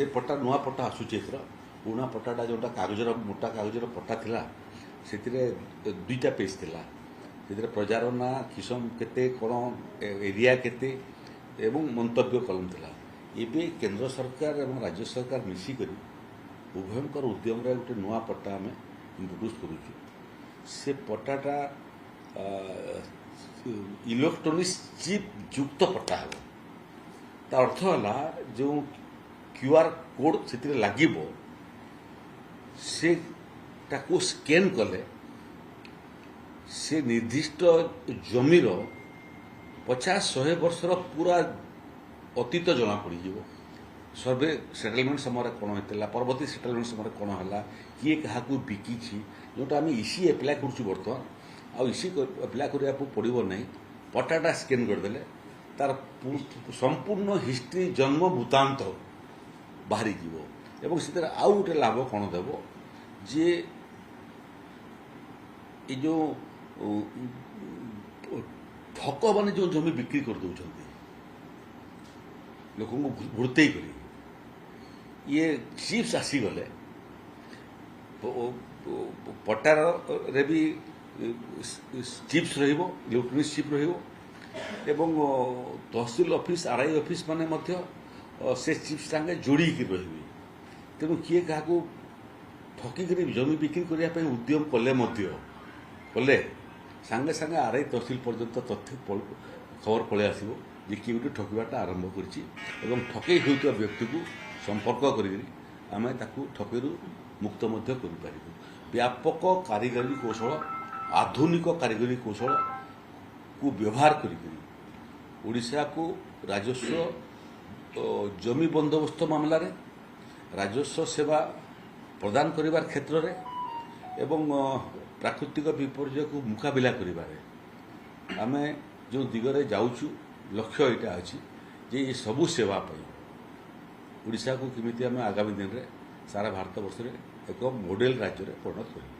से पट्टा नुआ पट्टा आसूची एथर पुणा पट्टाटा जोटा कागजर मोटा कागजर पट्टा थिला से दुईटा पेज थिला से प्रजार ना किसम केते कौन एरिया केते एवं मंतव्य कलम थिला एबे केंद्र सरकार और राज्य सरकार मिसिकरी उभयंकर उद्यम गोटे नुआ पट्टा आम इंट्रोड्यूस करुचु से पट्टाटा इलेक्ट्रोनिक्स चिप युक्त पट्टा हे ता अर्थ है जो क्यूआर कोड से लगे से ताको स्कैन कले से निर्दिष्ट जमीर 50-100 वर्षर पूरा अतीत जना पड़ सर्वे सेटलमेंट समय कौन होता परवर्ती सेटलमेंट समय कौन है किए क्या बिकी जोटा आम इसी एप्लाय करुँ बर्तमान आ इसी एप्लाय करने पड़ो ना पट्टाटा स्कैन करदे तार संपूर्ण हिस्ट्री जन्म वृत्तांत बाहरी जीव एवं से आउ गोटे लाभ कौन देव जे ये जो ठक मैंने जो जमी बिक्री कर दौरान लोक भुर्ते कर ये चिप्स आसीगले पट्टार रे भी चिप्स इलेक्ट्रोनिक्स चिप एवं तहसिल ऑफिस आरआई ऑफिस माने मध्य से चिप्स संगे जोड़ी रही तेणु किए क्या ठकिक जमी बिक्री करने उद्यम कले सांगे सांगे आरआई तहसिल पर्यंत तथ्य खबर पलि आसो जे किए गोटे ठकवाटा आरंभ कर ठकई होता व्यक्ति को संपर्क करें ठकई मुक्त कर व्यापक कारीगरी कौशल आधुनिक कारीगरी कौशल को व्यवहार करा को राजस्व जमी बंदोबस्त मामला रे राजस्व सेवा प्रदान करिवार क्षेत्र रे एवं प्राकृतिक विपर्यय को मुकाबिला करिबारे आमे जो दिगरे जाउछु लक्ष्य यहाँ अच्छी जे ये सबू सेवा ओडिशा को किमिति आमे आगामी दिन रे सारा भारत वर्ष रे एक मॉडल राज्य रे परिणत करिबा।